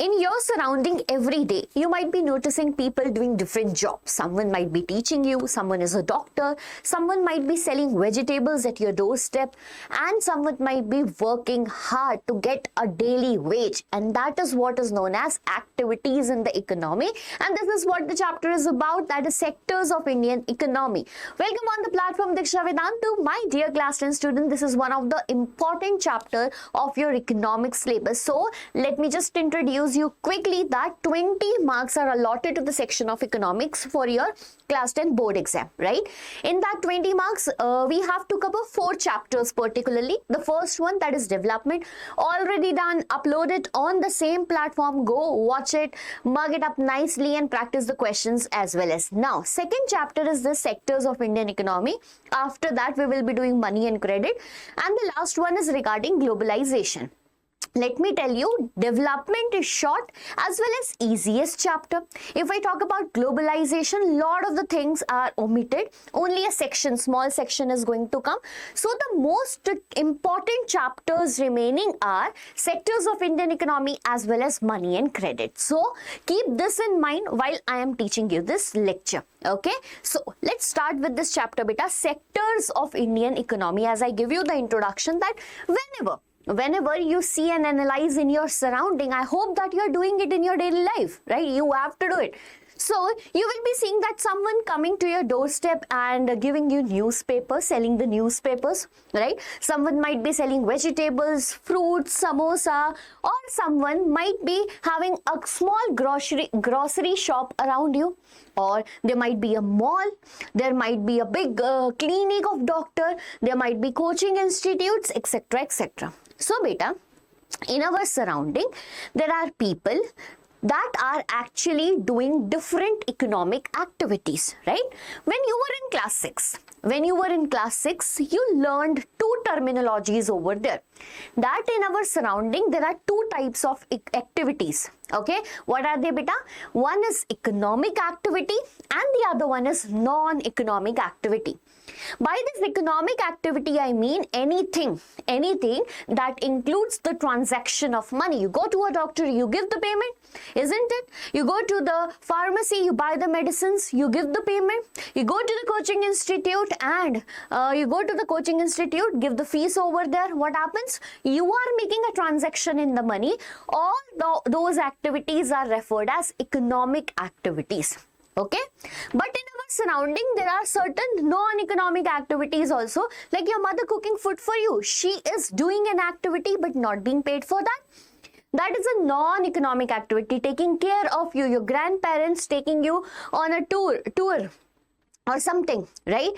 In your surrounding every day, you might be noticing people doing different jobs. Someone might be teaching you, someone is a doctor, someone might be selling vegetables at your doorstep, and someone might be working hard to get a daily wage. And that is what is known as activities in the economy. And this is what the chapter is about, that is sectors of Indian economy. Welcome on the platform, Diksha Vedantu. My dear class 10 student, this is one of the important chapter of your economics syllabus. So let me just introduce you quickly that 20 marks are allotted to the section of economics for your class 10 board exam, right? In that 20 marks, we have to cover 4 chapters particularly. The first one, that is development, already done, uploaded on the same platform. Go watch it, mug it up nicely and practice the questions as well as. Now, second chapter is the sectors of Indian economy. After that, we will be doing money and credit. And the last one is regarding globalization. Let me tell you, development is short as well as easiest chapter. If I talk about globalization, lot of the things are omitted. Only a section, small section is going to come. So the most important chapters remaining are sectors of Indian economy as well as money and credit. So keep this in mind while I am teaching you this lecture. Okay, so let's start with this chapter, beta, sectors of Indian economy. As I give you the introduction, that whenever you see and analyze in your surrounding, I hope that you are doing it in your daily life, right? You have to do it. So you will be seeing that someone coming to your doorstep and giving you newspapers, selling the newspapers, right? Someone might be selling vegetables, fruits, samosa, or someone might be having a small grocery shop around you. Or there might be a mall, there might be a big clinic of doctor, there might be coaching institutes, etc., etc. So beta, in our surrounding, there are people that are actually doing different economic activities, right? When you were in class 6, you learned 2 terminologies over there. That in our surrounding, there are 2 types of activities. Okay, what are they, beta? One is economic activity and the other one is non-economic activity. By this economic activity, I mean anything that includes the transaction of money. You go to a doctor, you give the payment, isn't it? You go to the pharmacy, you buy the medicines, you give the payment. You go to the coaching institute and give the fees over there. What happens? You are making a transaction in the money. All those activities are referred as economic activities. Okay, but in our surrounding, there are certain non-economic activities also, like your mother cooking food for you. She is doing an activity but not being paid for that. That is a non-economic activity. Taking care of you, your grandparents taking you on a tour or something, right?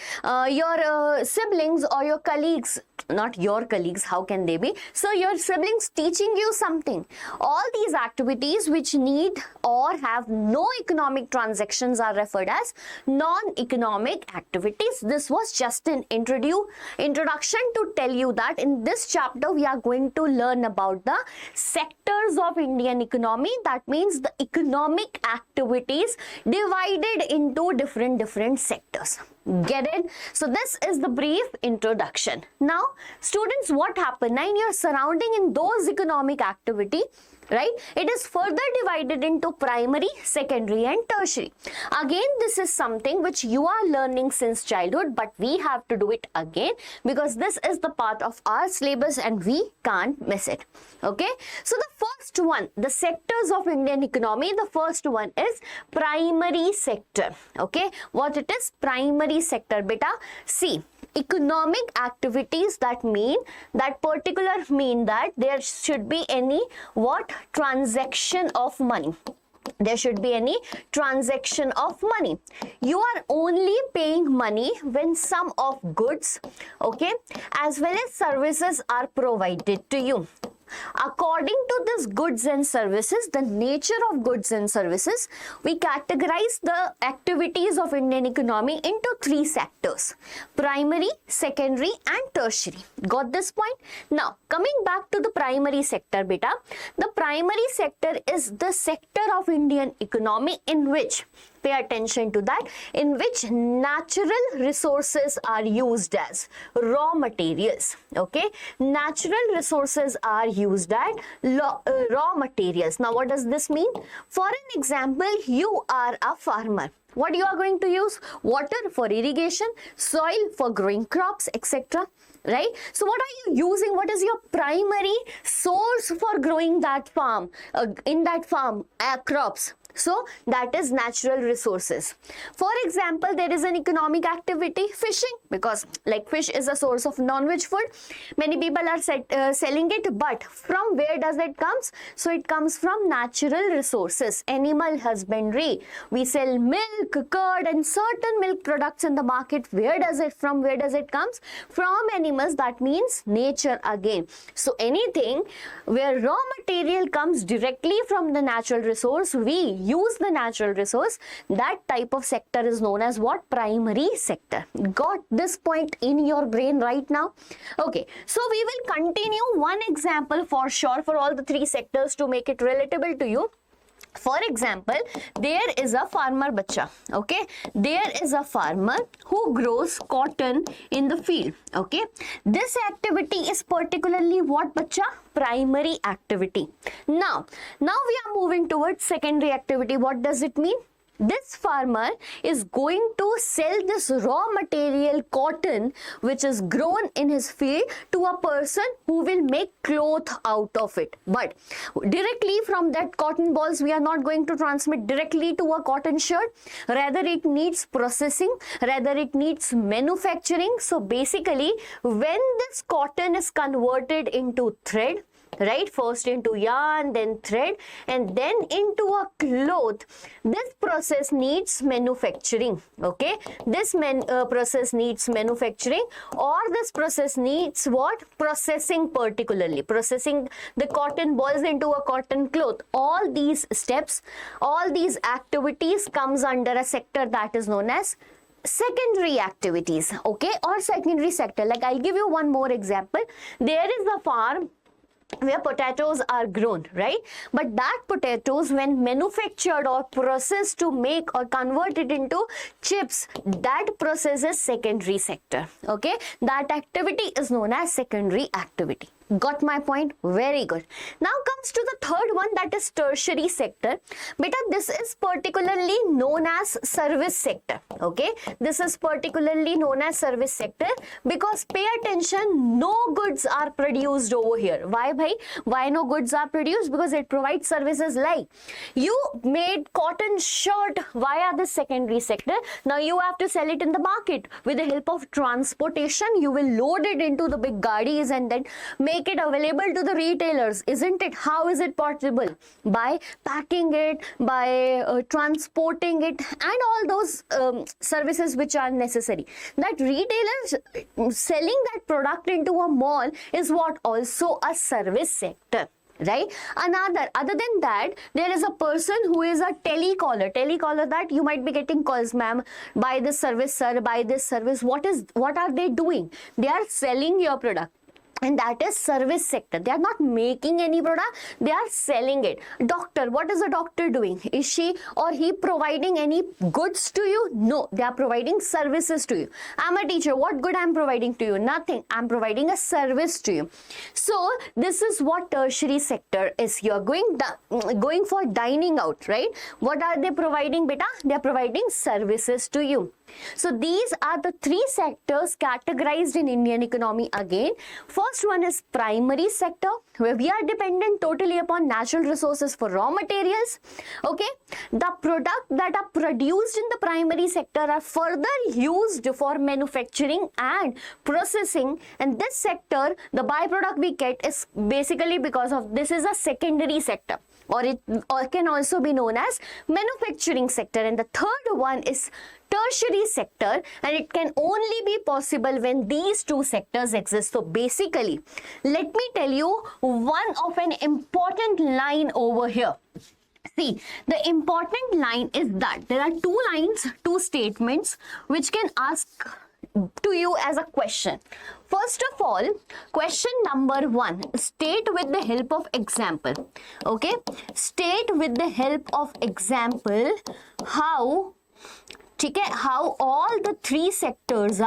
Your siblings or your colleagues, not your colleagues, how can they be? So your siblings teaching you something. All these activities which need or have no economic transactions are referred as non-economic activities. This was just an introduction to tell you that in this chapter we are going to learn about the sectors of Indian economy. That means the economic activities divided into different sectors. Get it? So this is the brief introduction. Now, students, what happened in your surrounding in those economic activity, right? It is further divided into primary, secondary and tertiary. Again, this is something which you are learning since childhood, but we have to do it again because this is the part of our syllabus and we can't miss it. Okay? So the first one, the sectors of Indian economy, the first one is primary sector. Okay? What it is? Primary sector, beta. See, economic activities that mean that there should be any transaction of money. There should be any transaction of money. You are only paying money when some of goods, okay, as well as services are provided to you. According to this goods and services, the nature of goods and services, we categorize the activities of Indian economy into 3 sectors: primary, secondary and tertiary. Got this point? Now, coming back to the primary sector, beta, the primary sector is the sector of Indian economy in which pay attention to that, in which natural resources are used as raw materials. Okay, natural resources are used as raw materials. Now what does this mean? For an example, you are a farmer. What you are going to use? Water for irrigation, soil for growing crops, etc. Right? So what are you using? What is your primary source for growing that farm, in that farm, crops? So that is natural resources. For example, there is an economic activity, fishing, because like fish is a source of non-veg food. Many people are selling it, but from where does it comes? So it comes from natural resources. Animal husbandry. We sell milk, curd and certain milk products in the market. Where does it from? Where does it comes? From animals. That means nature again. So anything where raw material comes directly from the natural resource, we use the natural resource, that type of sector is known as what? Primary sector. Got this point in your brain right now? Okay, so we will continue one example for sure for all the three sectors to make it relatable to you. For example, there is a farmer bacha, okay? There is a farmer who grows cotton in the field, okay? This activity is particularly what bacha? Primary activity. Now we are moving towards secondary activity. What does it mean? This farmer is going to sell this raw material cotton which is grown in his field to a person who will make cloth out of it. But directly from that cotton balls, we are not going to transmit directly to a cotton shirt. Rather, it needs processing. Rather, it needs manufacturing. So basically, when this cotton is converted into thread, right, first into yarn, then thread, and then into a cloth, this process needs manufacturing. Okay, this process needs manufacturing, or this process needs what? Processing, particularly processing the cotton balls into a cotton cloth. All these steps, all these activities comes under a sector that is known as secondary activities, okay, or secondary sector. Like I'll give you one more example. There is a farm where potatoes are grown, right? But that potatoes, when manufactured or processed to make or converted into chips, that process is secondary sector, okay? That activity is known as secondary activity. Got my point? Very good. Now comes to the third one, that is tertiary sector. Beta, this is particularly known as service sector. Okay, this is particularly known as service sector because pay attention, no goods are produced over here. Why, bhai? Why no goods are produced? Because it provides services like you made cotton shirt via the secondary sector. Now you have to sell it in the market. With the help of transportation, you will load it into the big gadis and then make it available to the retailers, isn't it? How is it possible? By packing it, by transporting it, and all those services which are necessary. That retailers selling that product into a mall is what? Also a service sector. Right? Other than that, there is a person who is a telecaller. Telecaller, that you might be getting calls, ma'am, buy this service, sir, buy this service. What are they doing? They are selling your product. And that is service sector. They are not making any product, they are selling it. Doctor, what is a doctor doing? Is she or he providing any goods to you? No, they are providing services to you. I'm a teacher, what good I'm providing to you? Nothing, I'm providing a service to you. So this is what tertiary sector is. You're going for dining out, right? What are they providing, beta? They are providing services to you. So these are the three sectors categorized in Indian economy again. First one is primary sector, where we are dependent totally upon natural resources for raw materials. Okay, the products that are produced in the primary sector are further used for manufacturing and processing, and this sector, the byproduct we get is basically because of this is a secondary sector, or it can also be known as manufacturing sector. And the third one is tertiary sector, and it can only be possible when these two sectors exist. So basically, let me tell you one of an important line over here. See, the important line is that there are two lines, two statements which can ask to you as a question. First of all, question number 1, state with the help of example. Okay, state with the help of example how ठीक है, how all the three sectors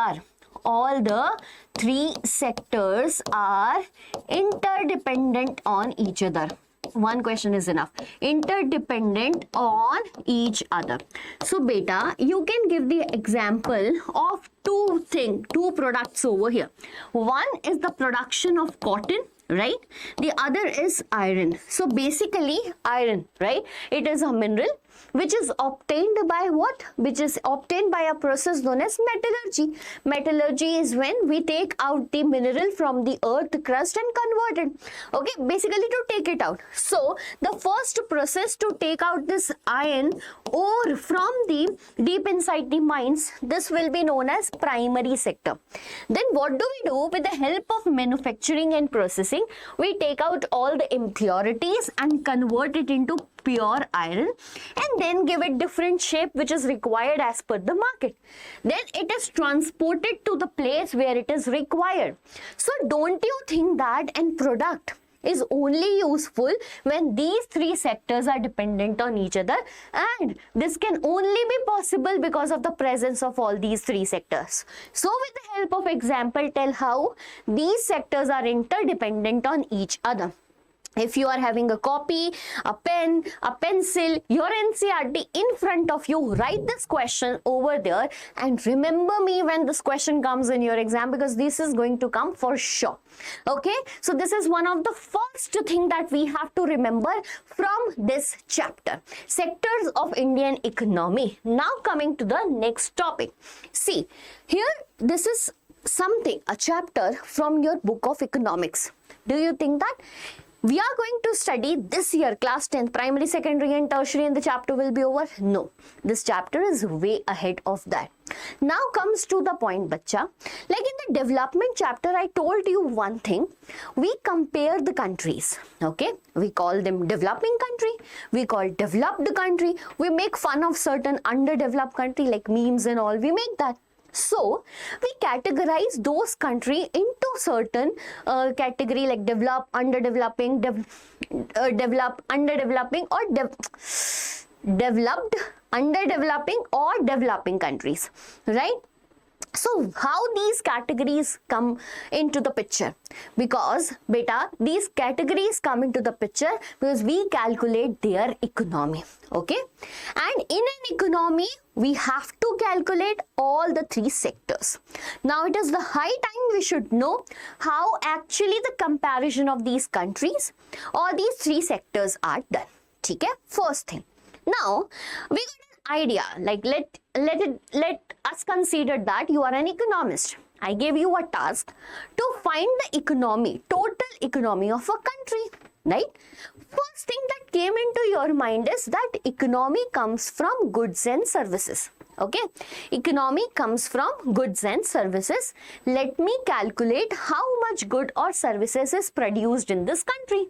are interdependent on each other. One question is enough. Interdependent on each other. So beta, you can give the example of two products over here. One is the production of cotton, right? The other is iron. So basically iron, right? It is a mineral which is obtained by what? Which is obtained by a process known as metallurgy. Metallurgy is when we take out the mineral from the earth crust and convert it. Okay, basically to take it out. So the first process to take out this iron ore from the deep inside the mines, this will be known as primary sector. Then what do we do? With the help of manufacturing and processing, we take out all the impurities and convert it into pure iron and then give it different shape which is required as per the market. Then it is transported to the place where it is required. So don't you think that an product is only useful when these three sectors are dependent on each other, and this can only be possible because of the presence of all these three sectors. So with the help of example, tell how these sectors are interdependent on each other. If you are having a copy, a pen, a pencil, your NCERT in front of you, write this question over there and remember me when this question comes in your exam, because this is going to come for sure. Okay, so this is one of the first thing that we have to remember from this chapter, sectors of Indian economy. Now coming to the next topic. See, here this is something, a chapter from your book of economics. Do you think that we are going to study this year class 10th primary, secondary and tertiary and the chapter will be over? No, this chapter is way ahead of that. Now comes to the point, bacha. Like in the development chapter, I told you one thing. We compare the countries. Okay, we call them developing country, we call developed country, we make fun of certain underdeveloped country like memes and all, we make that. So we categorize those countries into certain category like developed, underdeveloping, developed, underdeveloping, or developed, underdeveloping, or developing countries, right? So how these categories come into the picture? Because beta, these categories come into the picture because we calculate their economy. Okay, and in an economy we have to calculate all the three sectors. Now it is the high time we should know how actually the comparison of these countries or these three sectors are done. Okay, first thing. Now we got an idea, like let us consider that you are an economist. I gave you a task to find the economy, total economy of a country, right? First thing that came into your mind is that economy comes from goods and services. Okay, economy comes from goods and services. Let me calculate how much good or services is produced in this country.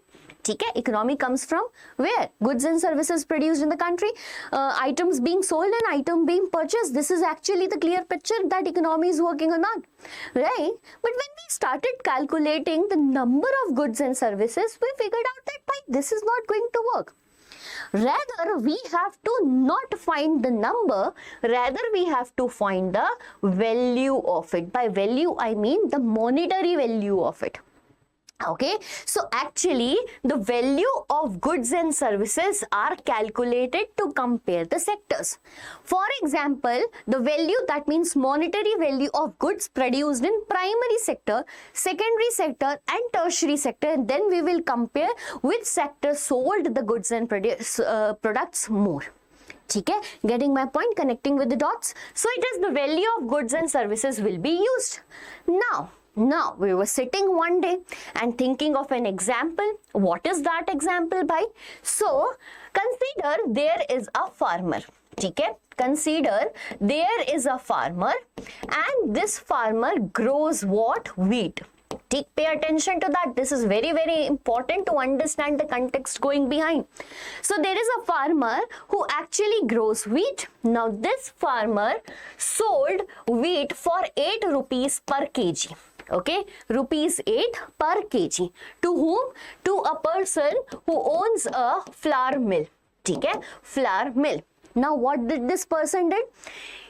Okay, economy comes from where? Goods and services produced in the country, items being sold and item being purchased. This is actually the clear picture that economy is working or not, right? But when we started calculating the number of goods and services, we figured out that this is not going to work. Rather, we have to not find the number, rather we have to find the value of it. By value, I mean the monetary value of it. Okay, so actually the value of goods and services are calculated to compare the sectors. For example, the value, that means monetary value of goods produced in primary sector, secondary sector and tertiary sector, and then we will compare which sector sold the goods and products more. Okay, getting my point, connecting with the dots? So it is the value of goods and services will be used. Now, we were sitting one day and thinking of an example. What is that example by? So, consider there is a farmer. Okay? Consider there is a farmer and this farmer grows what? Wheat. Pay attention to that. This is very, very important to understand the context going behind. So there is a farmer who actually grows wheat. Now this farmer sold wheat for 8 rupees per kg. Okay, rupees 8 per kg. To whom? To a person who owns a flour mill. Okay, flour mill. Now what did this person did?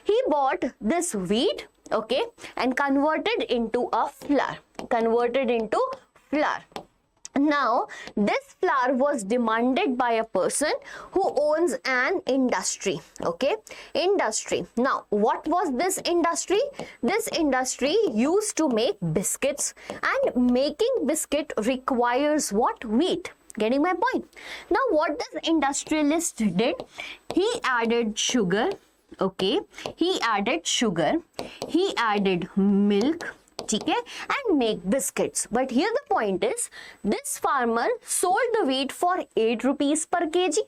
He bought this wheat, okay, and converted into a flour. Converted into flour. Now, this flour was demanded by a person who owns an industry, okay, industry. Now, what was this industry? This industry used to make biscuits, and making biscuit requires what? Wheat. Getting my point? Now, what this industrialist did? He added sugar, okay, he added sugar, he added milk, okay, and make biscuits. But here the point is, this farmer sold the wheat for 8 rupees per kg.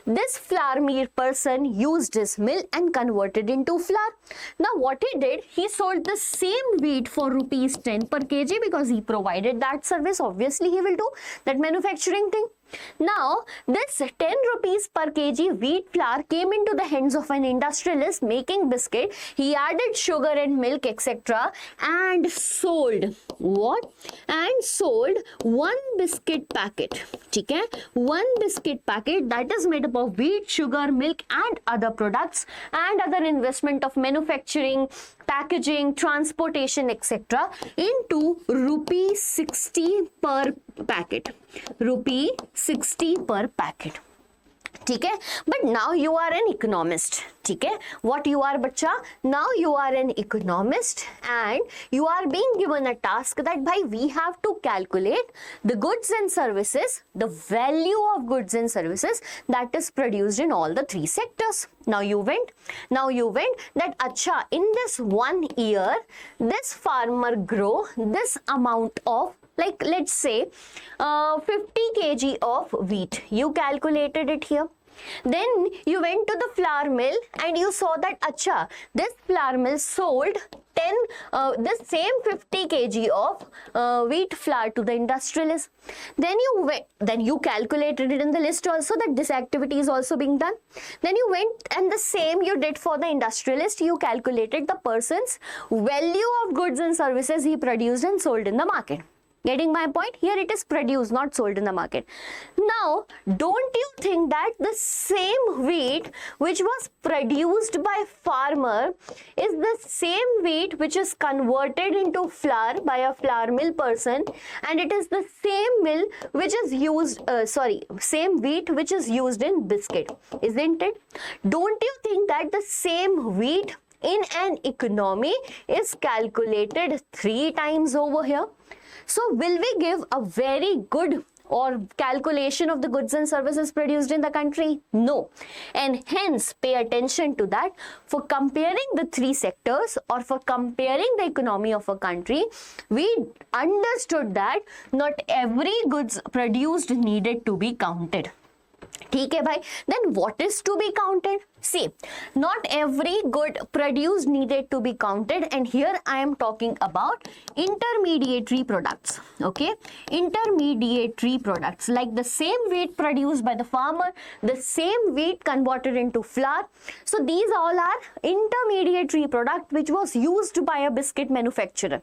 This flour mill person used his mill and converted into flour. Now what he did, he sold the same wheat for rupees 10 per kg because he provided that service. Obviously he will do that manufacturing thing. Now, this 10 rupees per kg wheat flour came into the hands of an industrialist making biscuit. He added sugar and milk, etc. and sold what? And sold one biscuit packet. Okay? One biscuit packet that is made up of wheat, sugar, milk and other products and other investment of manufacturing, packaging, transportation, etc. into rupee 60 per packet. Rupee 60 per packet. ठीक है, but now you are an economist. ठीक है, what you are बच्चा? Now you are an economist and you are being given a task that bhai we have to calculate the goods and services, the value of goods and services that is produced in all the three sectors. Now you went that acha in this 1 year this farmer grow this amount of, like let's say 50 kg of wheat. You calculated it here. Then you went to the flour mill and you saw that acha this flour mill sold this same 50 kg of wheat flour to the industrialist. Then you calculated it in the list also that this activity is also being done. Then you went and the same you did for the industrialist. You calculated the person's value of goods and services he produced and sold in the market. Getting my point? Here it is produced, not sold in the market. Now, don't you think that the same wheat which was produced by farmer is the same wheat which is converted into flour by a flour mill person, and it is the same mill which is used, same wheat which is used in biscuit, isn't it? Don't you think that the same wheat in an economy is calculated 3 times over here? So will we give a very good or calculation of the goods and services produced in the country? No. And hence pay attention to that. For comparing the 3 sectors or for comparing the economy of a country, we understood that not every goods produced needed to be counted. ठीक है भाई, then what is to be counted? See, not every good produced needed to be counted, and here I am talking about intermediary products, okay? Intermediary products like the same wheat produced by the farmer, the same wheat converted into flour. So these all are intermediary product which was used by a biscuit manufacturer.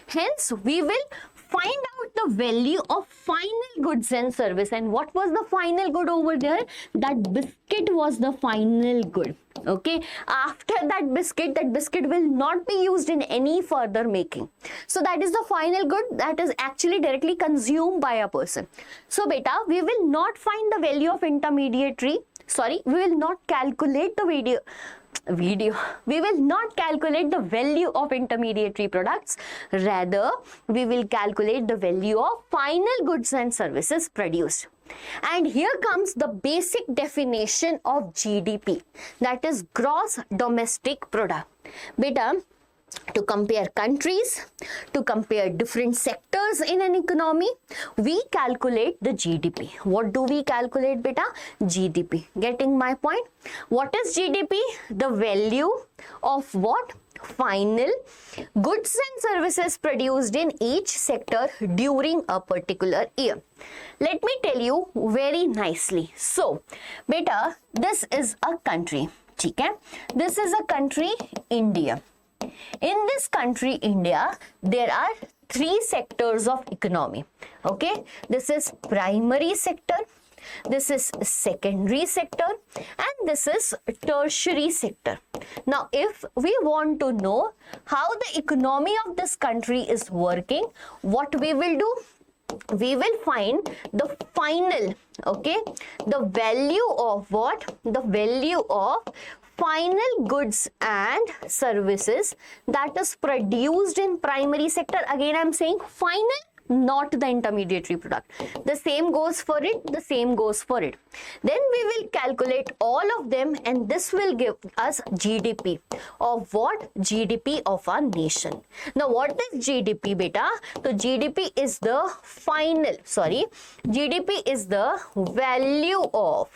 Hence, we will find out the value of final goods and service. And what was the final good over there? That biscuit was the final good. Okay, after that biscuit will not be used in any further making. So that is the final good that is actually directly consumed by a person. So beta, we will not find the value of intermediary. We will not calculate the we will not calculate the value of intermediary products. Rather, we will calculate the value of final goods and services produced. And here comes the basic definition of GDP, that is gross domestic product. Beta, to compare countries, to compare different sectors in an economy, we calculate the GDP. What do we calculate, beta? GDP. Getting my point? What is GDP? The value of what? Final goods and services produced in each sector during a particular year. Let me tell you very nicely. So, beta, this is a country. Okay? This is a country, India. In this country, India, there are 3 sectors of economy. Okay, this is primary sector, This is secondary sector and this is tertiary sector. Now, if we want to know how the economy of this country is working, what we will do? We will find the final, okay, the value of what? The value of final goods and services that is produced in primary sector. Again, I am saying final, not the intermediary product. The same goes for it, the same goes for it. Then we will calculate all of them and this will give us GDP of what? GDP of our nation. Now what is GDP, beta? So GDP is the final, GDP is the value of,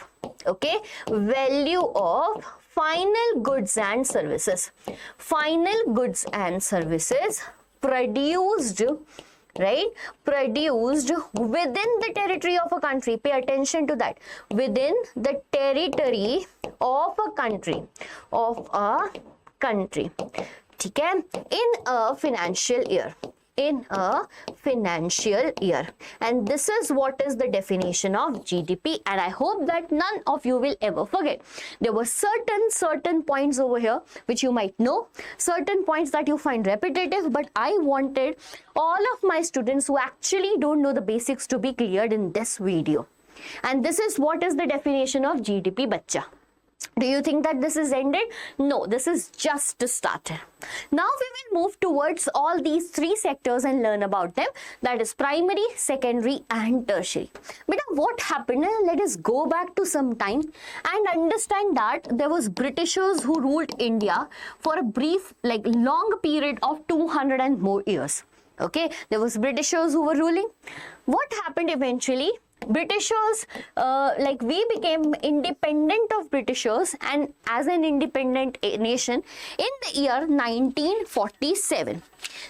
okay, value of final goods and services. Final goods and services produced, right, produced within the territory of a country. Pay attention to that. Within the territory of a country, okay, in a financial year. In a financial year. And this is what is the definition of GDP, and I hope that none of you will ever forget. There were certain points over here which you might know, certain points that you find repetitive, but I wanted all of my students who actually don't know the basics to be cleared in this video. And this is what is the definition of GDP, bacha. Do you think that this is ended? No, this is just started. Now we will move towards all these three sectors and learn about them. That is primary, secondary and tertiary. But what happened? Let us go back to some time and understand that there was Britishers who ruled India for a brief, like long period of 200 and more years. Okay, there was Britishers who were ruling. What happened eventually? Britishers, we became independent of Britishers and as an independent nation in the year 1947.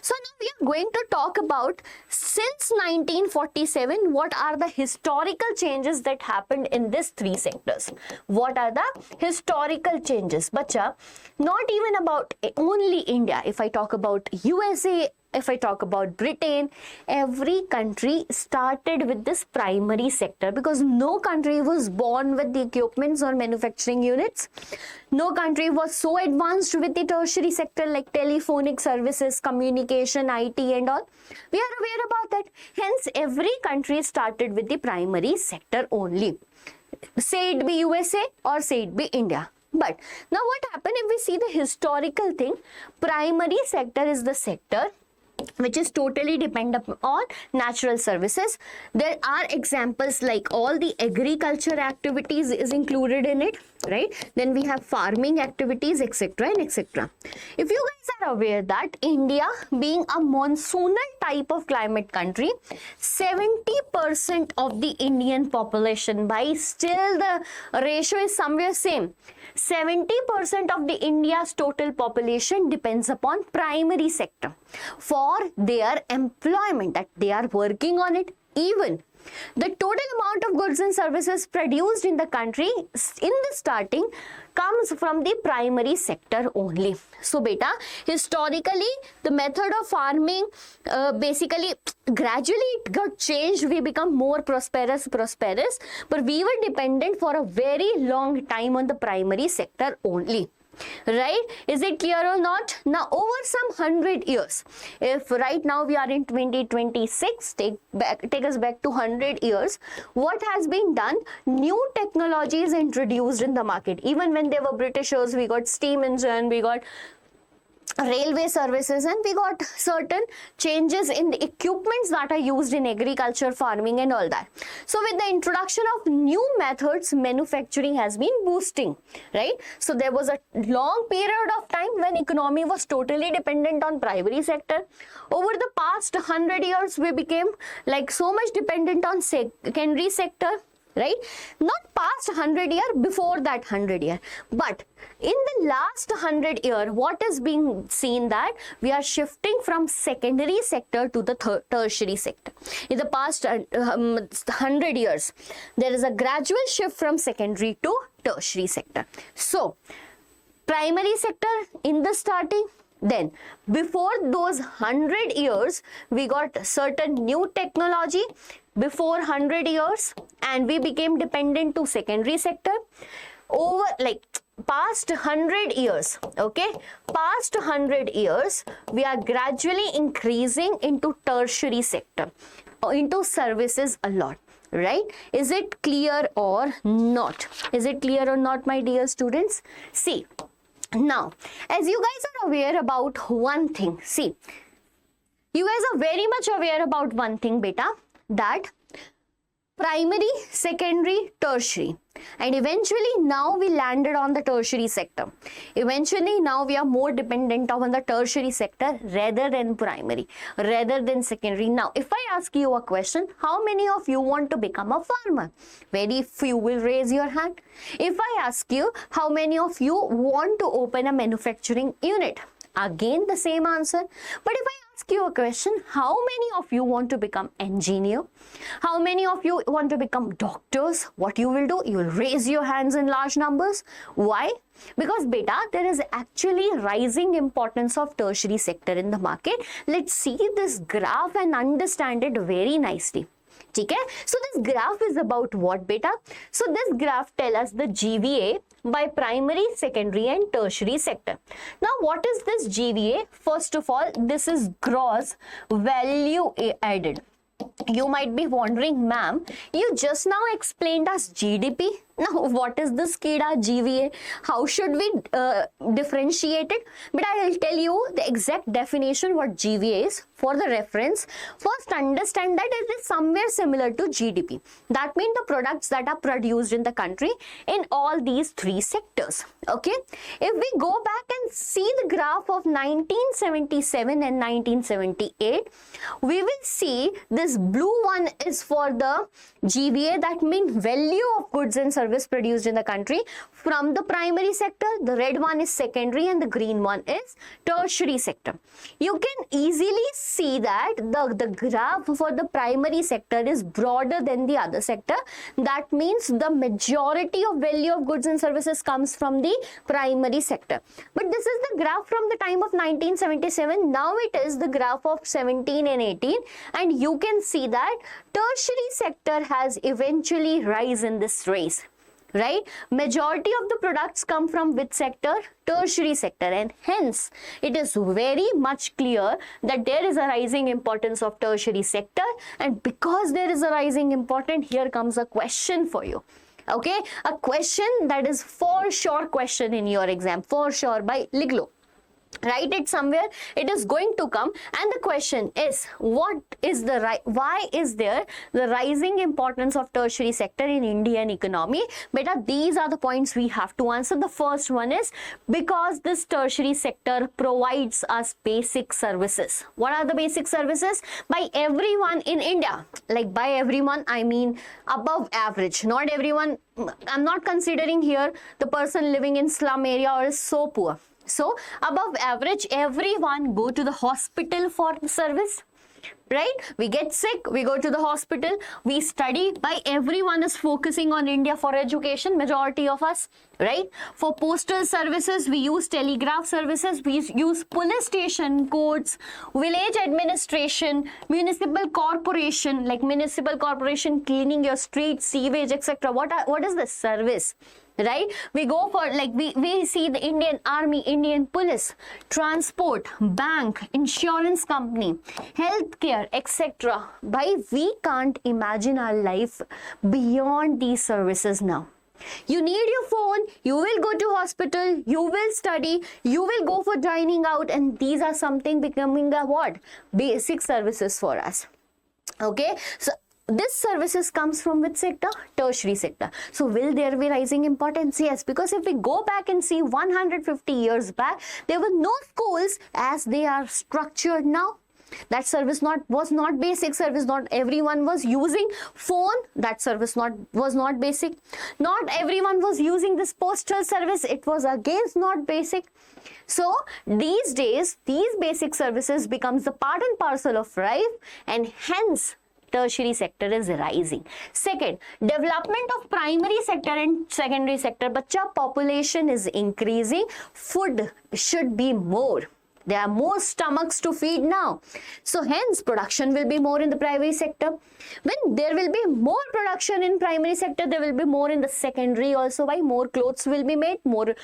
So now we are going to talk about since 1947, what are the historical changes that happened in these three sectors? What are the historical changes? Bacha, not even about only India. If I talk about USA, if I talk about Britain, every country started with this primary sector because no country was born with the equipments or manufacturing units. No country was so advanced with the tertiary sector like telephonic services, communication, IT and all. We are aware about that. Hence, every country started with the primary sector only. Say it be USA or say it be India. But now what happened if we see the historical thing? Primary sector is the sector which is totally dependent on natural services. There are examples like all the agriculture activities is included in it, right? Then we have farming activities, etc. and etc. If you guys are aware that India being a monsoonal type of climate country, 70% of the Indian population, by still the ratio is somewhere same. 70% of the India's total population depends upon primary sector for their employment, that they are working on it. Even the total amount of goods and services produced in the country in the starting comes from the primary sector only. So beta, historically the method of farming basically gradually it got changed. We become more prosperous, but we were dependent for a very long time on the primary sector only. Right? Is it clear or not? Now over some 100 years, if right now we are in 2026, take us back to 100 years, what has been done? New technologies introduced in the market. Even when they were Britishers, we got steam engine, we got railway services, and we got certain changes in the equipments that are used in agriculture, farming and all that. So with the introduction of new methods, manufacturing has been boosting, right? So there was a long period of time when economy was totally dependent on primary sector. Over the past 100 years, we became like so much dependent on secondary sector. Right? Not past 100 year, before that 100 year. But in the last 100 year, what is being seen that we are shifting from secondary sector to the tertiary sector. In the past 100 years, there is a gradual shift from secondary to tertiary sector. So, primary sector in the starting, then before those 100 years, we got certain new technology. before 100 years and we became dependent to secondary sector. Over like past 100 years, okay, past 100 years, we are gradually increasing into tertiary sector, into services a lot, right? Is it clear or not? Is it clear or not, my dear students? See, now, as you guys are aware about one thing, see, you guys are very much aware about one thing, beta, that primary, secondary, tertiary, and eventually now we landed on the tertiary sector. Eventually now we are more dependent on the tertiary sector rather than primary, rather than secondary. Now if I ask you a question, how many of you want to become a farmer? Very few will raise your hand. If I ask you, how many of you want to open a manufacturing unit? Again the same answer. But if I ask you a question, how many of you want to become engineer? How many of you want to become doctors? What you will do? You will raise your hands in large numbers. Why? Because beta, there is actually rising importance of tertiary sector in the market. Let's see this graph and understand it very nicely. Okay? So this graph is about what, beta? So this graph tells us the GVA by primary, secondary and tertiary sector. Now what is this GVA? First of all, this is gross value added. You might be wondering, ma'am, you just now explained us GDP. Now, what is this KEDA GVA? How should we differentiate it? But I will tell you the exact definition what GVA is for the reference. First, understand that it is somewhere similar to GDP. That means the products that are produced in the country in all these three sectors. Okay. If we go back and see the graph of 1977 and 1978, we will see this blue one is for the GVA, that means value of goods and services produced in the country from the primary sector. The red one is secondary and the green one is tertiary sector. You can easily see that the graph for the primary sector is broader than the other sector. That means the majority of value of goods and services comes from the primary sector. But this is the graph from the time of 1977. Now it is the graph of 17 and 18, and you can see that tertiary sector has eventually rise in this race. Right? Majority of the products come from which sector? Tertiary sector, and hence it is very much clear that there is a rising importance of tertiary sector. And because there is a rising importance, here comes a question for you. Okay, a question that is for sure question in your exam, for sure, by Liglo. Write it somewhere, it is going to come, and the question is, what is the why is there the rising importance of tertiary sector in Indian economy? Beta, these are the points we have to answer. The first one is because this tertiary sector provides us basic services. What are the basic services? By everyone in India, like by everyone I mean above average, not everyone. I'm not considering here the person living in slum area or is so poor. So above average, everyone go to the hospital for the service, right? We get sick, we go to the hospital, we study. By everyone is focusing on India for education, majority of us, right? For postal services, we use telegraph services, we use police station, courts, village administration, municipal corporation, like municipal corporation cleaning your streets, sewage, etc. What is the service? Right? We go for, like, we see the Indian Army, Indian Police, transport, bank, insurance company, healthcare, etc. Why we can't imagine our life beyond these services now. You need your phone, you will go to hospital, you will study, you will go for dining out, and these are something becoming a what? Basic services for us. Okay? So this services comes from which sector? Tertiary sector. So will there be rising importance? Yes, because if we go back and see 150 years back, there were no schools as they are structured now. That service was not basic service. Not everyone was using phone. That service was not basic. Not everyone was using this postal service. It was again not basic. So these days, these basic services becomes the part and parcel of life, and hence tertiary sector is rising. Second, development of primary sector and secondary sector. Bacha, population is increasing. Food should be more. There are more stomachs to feed now. So hence production will be more in the primary sector. When there will be more production in primary sector, there will be more in the secondary also. Why? More clothes will be made, more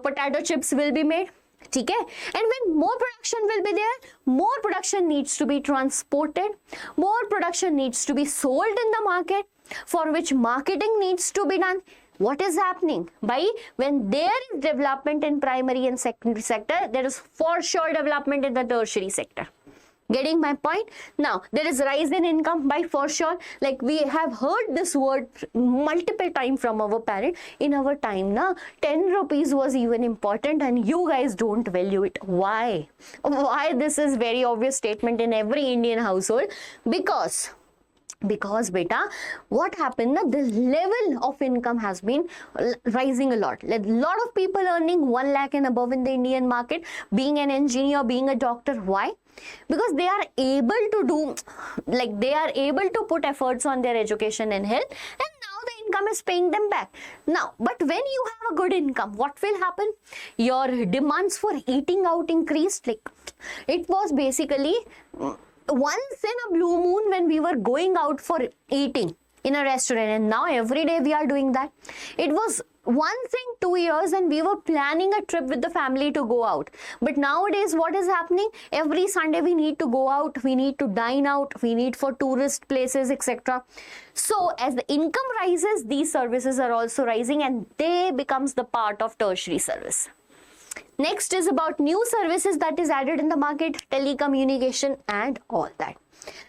potato chips will be made. Okay? And when more production will be there, more production needs to be transported, more production needs to be sold in the market, for which marketing needs to be done. What is happening? By when there is development in primary and secondary sector, there is for sure development in the tertiary sector. Getting my point? Now, there is rise in income by for sure. Like we have heard this word multiple times from our parent. In our time, na 10 rupees was even important and you guys don't value it. Why? Why this is very obvious statement in every Indian household? Because beta, what happened na, the level of income has been rising a lot. Like lot of people earning 1 lakh and above in the Indian market, being an engineer, being a doctor. Why? Because they are able to do, like they are able to put efforts on their education and health, and now the income is paying them back. Now, but when you have a good income, what will happen? Your demands for eating out increased. Like it was basically once in a blue moon when we were going out for eating in a restaurant, and now every day we are doing that. It was once in 2 years and we were planning a trip with the family to go out. But nowadays what is happening? Every Sunday we need to go out, we need to dine out, we need for tourist places, etc. So as the income rises, these services are also rising and they becomes the part of tertiary service. Next is about new services that is added in the market, telecommunication and all that.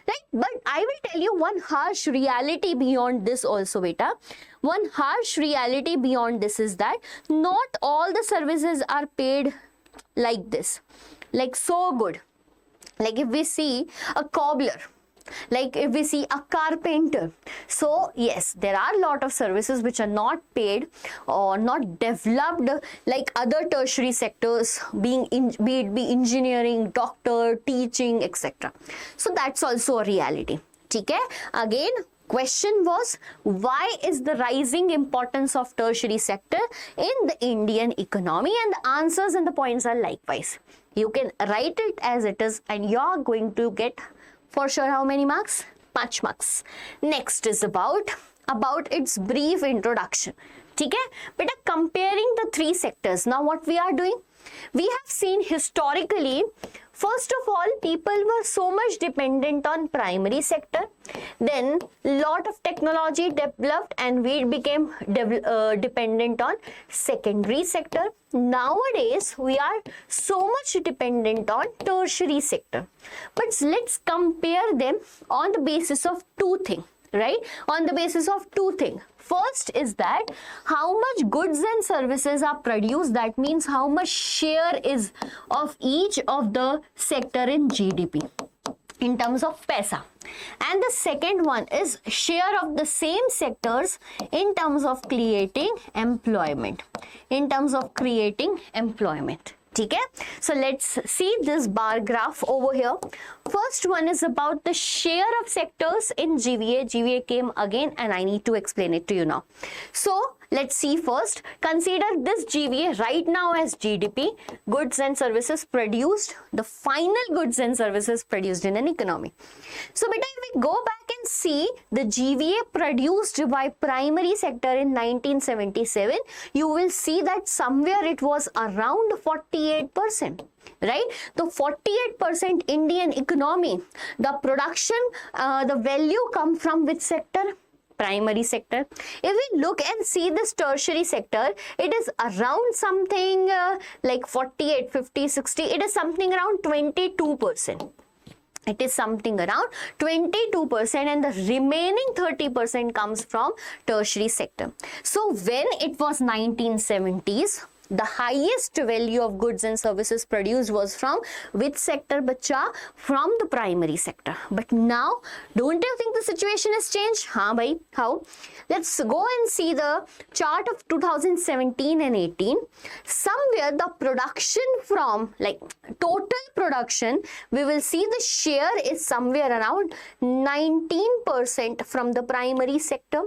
Right? But I will tell you one harsh reality beyond this also, beta. One harsh reality beyond this is that not all the services are paid like this, like so good. Like if we see a cobbler, like if we see a carpenter. So yes, there are a lot of services which are not paid or not developed like other tertiary sectors, be it be engineering, doctor, teaching, etc. So that's also a reality. Okay? Again, question was, why is the rising importance of tertiary sector in the Indian economy? And the answers and the points are likewise. You can write it as it is and you're going to get for sure how many marks? 5 marks. Next is about its brief introduction. Okay? But comparing the 3 sectors, now what we are doing? We have seen historically, first of all, people were so much dependent on primary sector. Then lot of technology developed and we became dependent on secondary sector. Nowadays, we are so much dependent on tertiary sector. But let's compare them on the basis of 2 things. Right? On the basis of 2 things. First is that how much goods and services are produced. That means how much share is of each of the sector in GDP in terms of paisa. And the second one is share of the same sectors in terms of creating employment. In terms of creating employment. Okay? So let's see this bar graph over here. First one is about the share of sectors in GVA. GVA came again and I need to explain it to you now. So let's see first. Consider this GVA right now as GDP, goods and services produced, the final goods and services produced in an economy. So beta, if we go back and see the GVA produced by primary sector in 1977, you will see that somewhere it was around 48%. Right? The 48% Indian economy, the production, the value come from which sector? Primary sector. If we look and see this tertiary sector, it is around something like 48, 50, 60, it is something around 22%. It is something around 22% and the remaining 30% comes from tertiary sector. So when it was 1970s, the highest value of goods and services produced was from which sector, bacha? From the primary sector. But now, don't you think the situation has changed? Haan bhai, how? Let's go and see the chart of 2017 and 18. Somewhere the production from, like total production, we will see the share is somewhere around 19% from the primary sector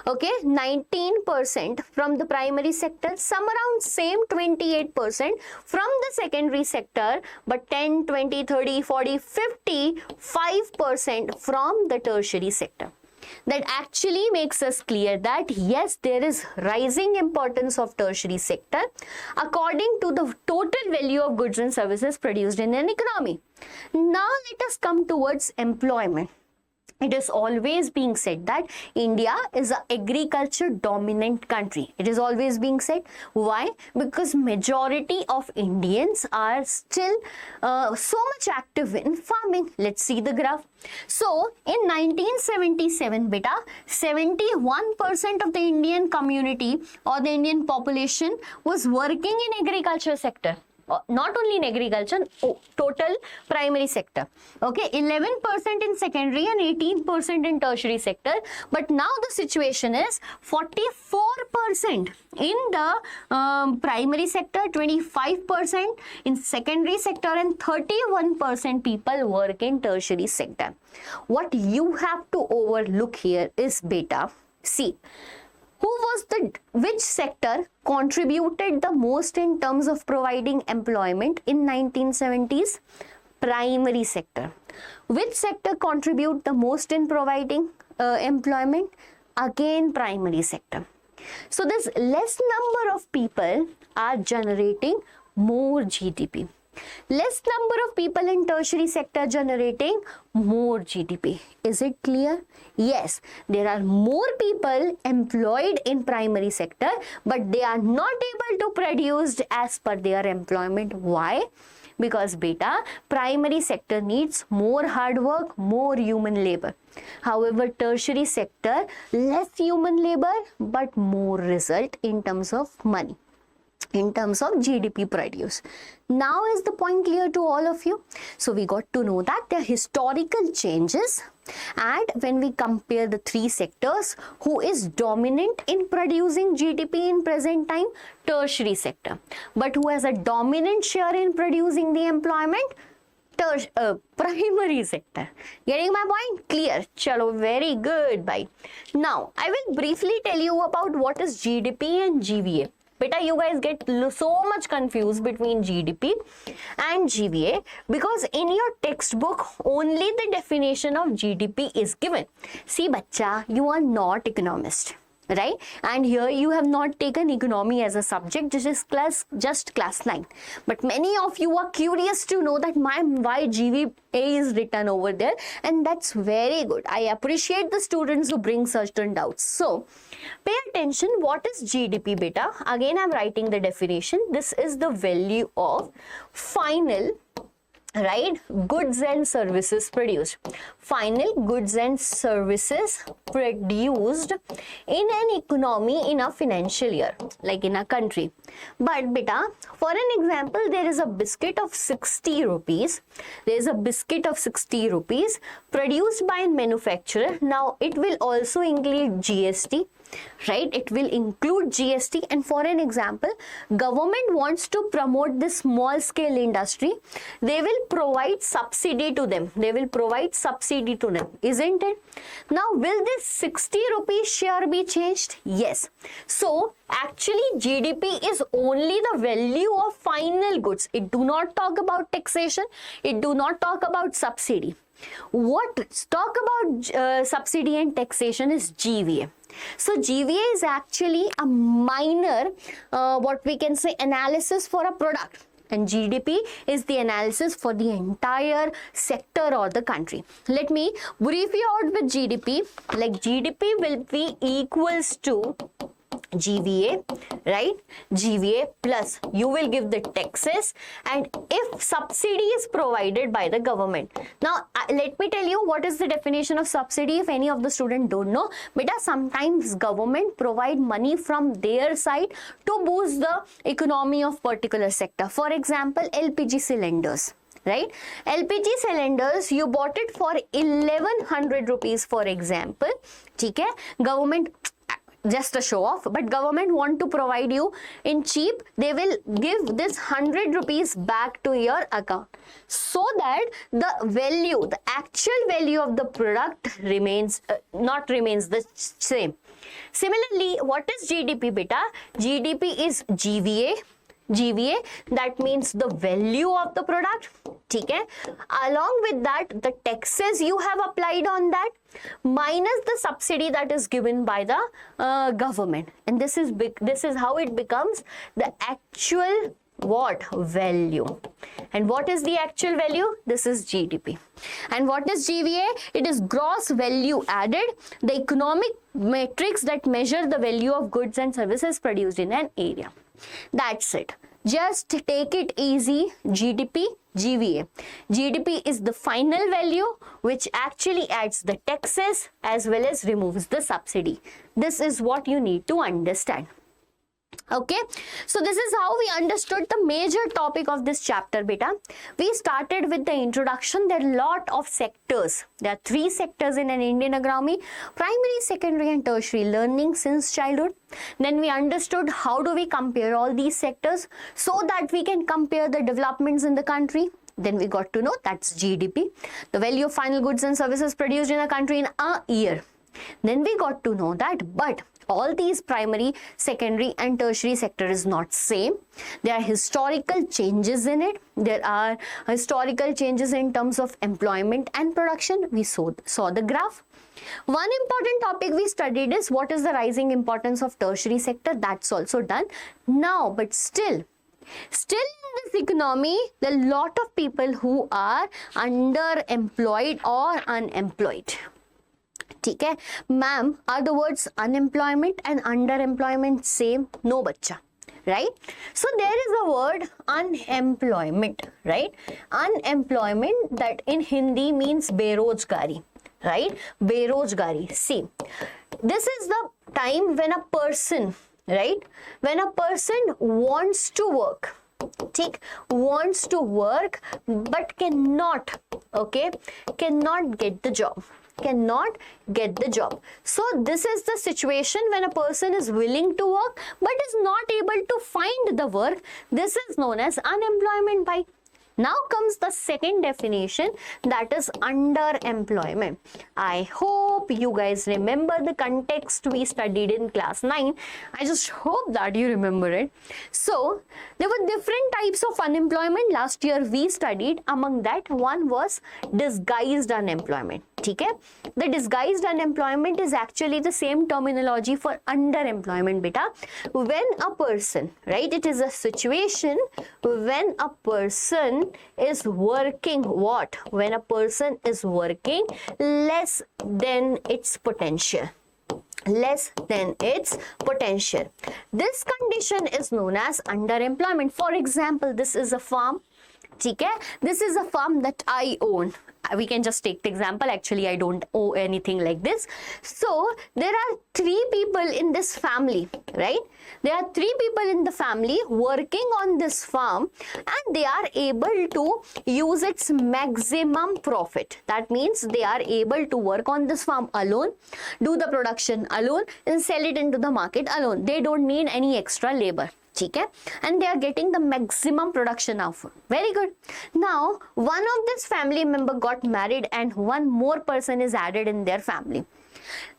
Okay, 19% from the primary sector, some around same 28% from the secondary sector, but 10, 20, 30, 40, 55% from the tertiary sector. That actually makes us clear that yes, there is rising importance of tertiary sector according to the total value of goods and services produced in an economy. Now let us come towards employment. It is always being said that India is an agriculture dominant country. It is always being said. Why? Because majority of Indians are still so much active in farming. Let's see the graph. So in 1977, beta, 71% of the Indian community or the Indian population was working in agriculture sector. Not only in agriculture, total primary sector. Okay, 11% in secondary and 18% in tertiary sector. But now the situation is 44% in the primary sector, 25% in secondary sector, and 31% people work in tertiary sector. What you have to overlook here is beta. See, which sector contributed the most in terms of providing employment in 1970s? Primary sector. Which sector contribute the most in providing employment? Again, primary sector. So this less number of people are generating more GDP. Less number of people in tertiary sector generating more GDP. Is it clear? Yes, there are more people employed in primary sector, but they are not able to produce as per their employment. Why? Because beta, primary sector needs more hard work, more human labor. However, tertiary sector, less human labor, but more result in terms of money, in terms of GDP produce. Now is the point clear to all of you? So we got to know that there are historical changes, and when we compare the three sectors, who is dominant in producing GDP in present time? Tertiary sector. But who has a dominant share in producing the employment? Primary sector. Getting my point? Clear? Chalo, very good. Bye. Now, I will briefly tell you about what is GDP and GVA. Beta, you guys get so much confused between GDP and GVA because in your textbook only the definition of GDP is given. See, bacha, you are not economist, right? And here you have not taken economy as a subject, just class 9. But many of you are curious to know that why GVA is written over there, and that's very good. I appreciate the students who bring certain doubts. So pay attention. What is GDP, beta? Again, I'm writing the definition. This is the value of final, right, goods and services produced. Final goods and services produced in an economy in a financial year, like in a country. But beta, for an example, there is a biscuit of 60 rupees. There is a biscuit of 60 rupees produced by a manufacturer. Now, it will also include GST. Right, it will include GST. And for an example, government wants to promote this small scale industry. They will provide subsidy to them. Isn't it? Now, will this 60 rupees share be changed? Yes. So actually GDP is only the value of final goods. It do not talk about taxation. It do not talk about subsidy. What talk about subsidy and taxation is GVA. So GVA is actually a minor, what we can say, analysis for a product. And GDP is the analysis for the entire sector or the country. Let me brief you out with GDP. Like GDP will be equals to GVA, right? GVA plus you will give the taxes, and if subsidy is provided by the government. Now, let me tell you what is the definition of subsidy if any of the student don't know. Beta, sometimes government provide money from their side to boost the economy of particular sector. For example, LPG cylinders. Right? LPG cylinders, you bought it for 1100 rupees, for example. Okay? Government, just a show off, but government want to provide you in cheap. They will give this 100 rupees back to your account so that the value, the actual value of the product remains, not remains the same. Similarly, what is GDP beta? GDP is GVA. GVA, that means the value of the product. Okay? Along with that, the taxes you have applied on that minus the subsidy that is given by the government, and this is how it becomes the actual what value. And what is the actual value? This is GDP. And what is GVA? It is gross value added, the economic metrics that measure the value of goods and services produced in an area. That's it. Just take it easy. GDP, GVA. GDP is the final value which actually adds the taxes as well as removes the subsidy. This is what you need to understand. Okay, so this is how we understood the major topic of this chapter beta. We started with the introduction. There are a lot of sectors. There are 3 sectors in an Indian economy: primary, secondary and tertiary learning since childhood. Then we understood how do we compare all these sectors so that we can compare the developments in the country. Then we got to know that's GDP, the value of final goods and services produced in a country in a year. Then we got to know that, but all these primary, secondary and tertiary sector is not same. There are historical changes in it. There are historical changes in terms of employment and production. We saw the graph. One important topic we studied is what is the rising importance of tertiary sector. That's also done now, but still in this economy, there are a lot of people who are underemployed or unemployed. Okay, ma'am, are the words unemployment and underemployment same? No, bacha, right? So there is a word unemployment, right? Unemployment, that in Hindi means berozgari, right? Berozgari. See, this is the time when a person, right? When a person wants to work, wants to work but cannot, okay, cannot get the job. So this is the situation when a person is willing to work but is not able to find the work. This is known as unemployment. By now comes the second definition, that is underemployment. I hope you guys remember the context we studied in class 9. I just hope that you remember it. So there were different types of unemployment last year we studied. Among that, one was disguised unemployment. Okay? The disguised unemployment is actually the same terminology for underemployment beta. When a person, right, it is a situation when a person is working what? When a person is working less than its potential. Less than its potential. This condition is known as underemployment. For example, this is a farm. Okay? This is a farm that I own. We can just take the example. Actually, I don't owe anything like this. So there are 3 people in this family, right? There are 3 people in the family working on this farm, and they are able to use its maximum profit. That means they are able to work on this farm alone, do the production alone, and sell it into the market alone. They don't need any extra labor. Okay? And they are getting the maximum production of. Very good. Now, one of this family member got married and one more person is added in their family.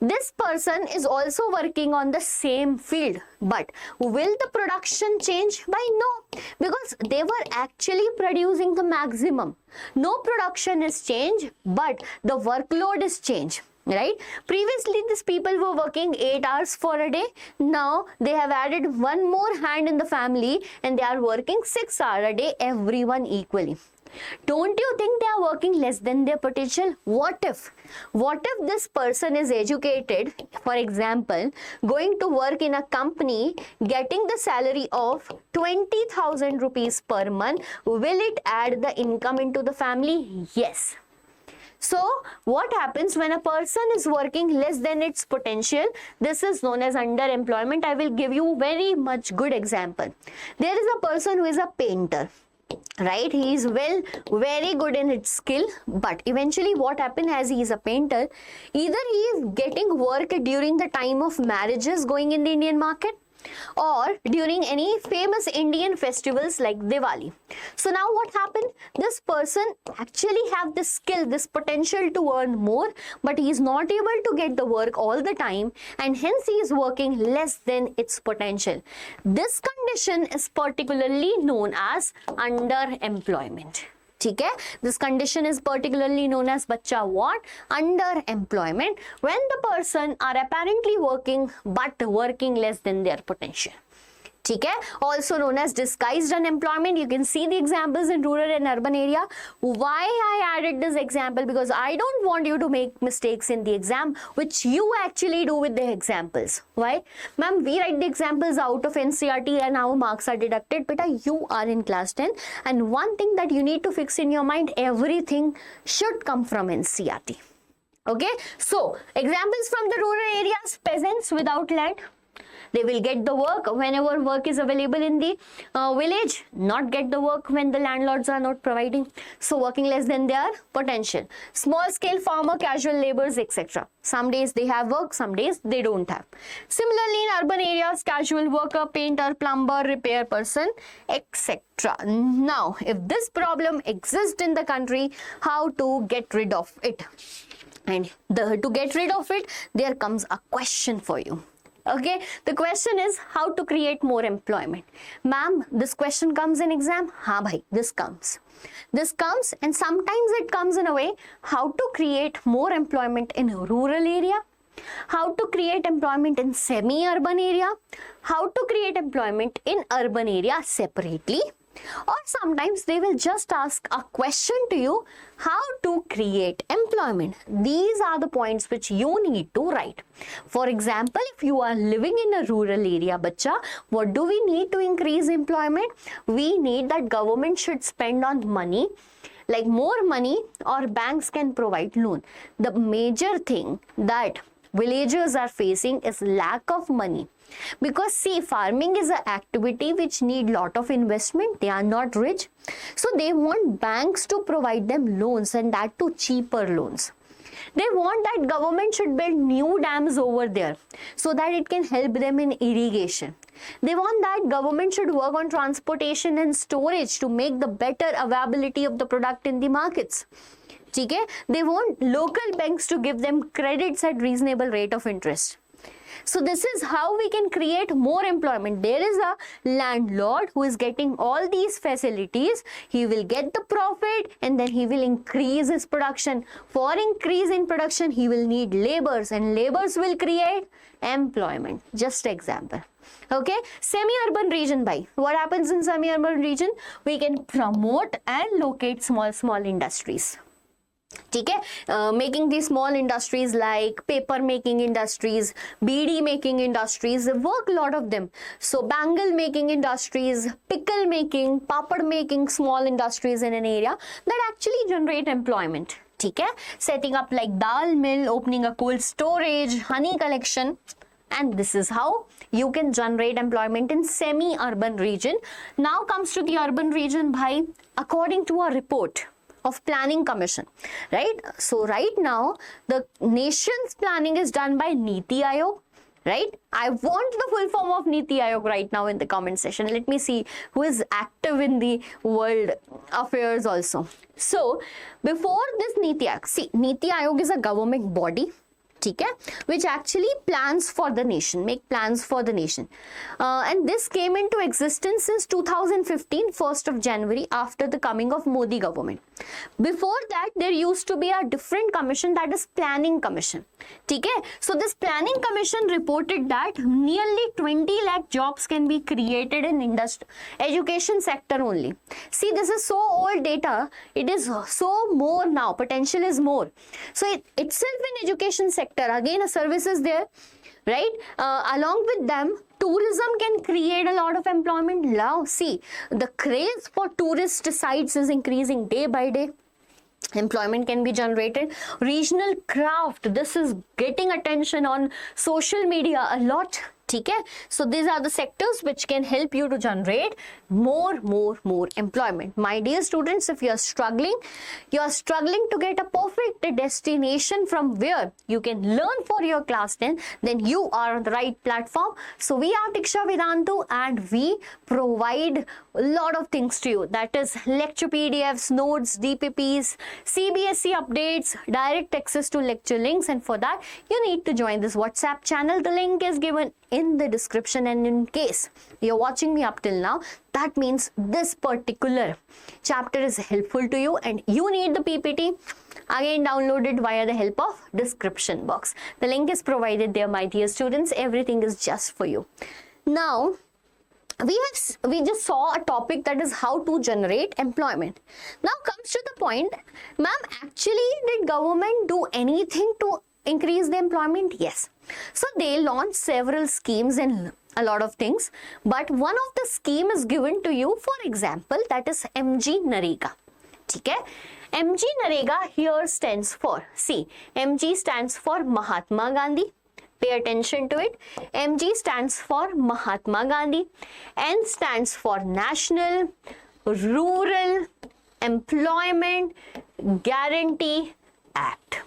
This person is also working on the same field, but will the production change? By no, because they were actually producing the maximum. No production is changed, but the workload is changed. Right? Previously, these people were working 8 hours for a day. Now, they have added one more hand in the family and they are working 6 hours a day, everyone equally. Don't you think they are working less than their potential? What if this person is educated, for example, going to work in a company, getting the salary of 20,000 rupees per month? Will it add the income into the family? Yes. So, what happens when a person is working less than its potential? This is known as underemployment. I will give you very much good example. There is a person who is a painter. Right, he is very good in his skill, but eventually what happens, as he is a painter, either he is getting work during the time of marriages going in the Indian market, or during any famous Indian festivals like Diwali. So now what happened? This person actually have this skill, this potential to earn more, but he is not able to get the work all the time, and hence he is working less than its potential. This condition is particularly known as underemployment. ठीक है, this condition is particularly known as बच्चा what? Underemployment, when the person are apparently working but working less than their potential. ठीक है, also known as disguised unemployment. You can see the examples in rural and urban area. Why I added this example? Because I don't want you to make mistakes in the exam, which you actually do with the examples. Why? Ma'am, we write the examples out of NCERT and our marks are deducted. Beta, you are in class 10, and one thing that you need to fix in your mind, everything should come from NCERT. Okay, so examples from the rural areas: peasants without land, they will get the work whenever work is available in the village, not get the work when the landlords are not providing, so working less than their potential. Small scale farmer, casual laborers, etc. Some days they have work, some days they don't have. Similarly, in urban areas, casual worker, painter, plumber, repair person, etc. Now, if this problem exists in the country, how to get rid of it? And to get rid of it, there comes a question for you. Okay, the question is how to create more employment. Ma'am, this question comes in exam? Ha bhai, this comes. This comes, and sometimes it comes in a way how to create more employment in rural area, how to create employment in semi-urban area, how to create employment in urban area separately, or sometimes they will just ask a question to you, how to create employment. These are the points which you need to write. For example, if you are living in a rural area, bacha, what do we need to increase employment? We need that government should spend on money, like more money, or banks can provide loan. The major thing that villagers are facing is lack of money. Because see, farming is an activity which need lot of investment. They are not rich, so they want banks to provide them loans, and that too cheaper loans. They want that government should build new dams over there so that it can help them in irrigation. They want that government should work on transportation and storage to make the better availability of the product in the markets. Okay? They want local banks to give them credits at reasonable rate of interest. So this is how we can create more employment. There is a landlord who is getting all these facilities. He will get the profit, and then he will increase his production. For increase in production, he will need laborers, and laborers will create employment. Just example. Okay, semi-urban region by what happens in semi-urban region? We can promote and locate small industries. Okay, making these small industries like paper making industries, beadi making industries, work a lot of them. So bangle making industries, pickle making, papad making, small industries in an area that actually generate employment. Okay, setting up like dal mill, opening a cold storage, honey collection. And this is how you can generate employment in semi-urban region. Now comes to the urban region by according to a report of Planning Commission, right? So right now the nation's planning is done by Niti Aayog, right? I want the full form of Niti Aayog right now in the comment section. Let me see who is active in the world affairs also. So before this Niti Aayog, see, Niti Aayog is a government body, which actually plans for the nation, make plans for the nation. And this came into existence since 2015, 1st of January, after the coming of Modi government. Before that, there used to be a different commission, that is Planning Commission. So this Planning Commission reported that nearly 20 lakh jobs can be created in education sector only. See, this is so old data. It is so more now. Potential is more. So itself in education sector, again a service is there, right? Along with them, tourism can create a lot of employment. Now see, the craze for tourist sites is increasing day by day. Employment can be generated. Regional craft, this is getting attention on social media a lot. ठीक है. So these are the sectors which can help you to generate more employment. My dear students, if you are struggling to get a perfect destination from where you can learn for your class 10, then you are on the right platform. So we are Diksha Vedantu and we provide a lot of things to you. That is lecture PDFs, notes, DPPs, CBSE updates, direct access to lecture links, and for that you need to join this WhatsApp channel. The link is given in the description, and in case you're watching me up till now, that means this particular chapter is helpful to you and you need the PPT. Again, download it via the help of description box. The link is provided there, my dear students. Everything is just for you. Now, we just saw a topic, that is how to generate employment. Now comes to the point, ma'am, actually did government do anything to increase the employment? Yes. So they launched several schemes and a lot of things, but one of the scheme is given to you, for example, that is MG Narega. Okay? MG Narega here stands for, see, MG stands for Mahatma Gandhi. Pay attention to it. MG stands for Mahatma Gandhi. N stands for National Rural Employment Guarantee Act.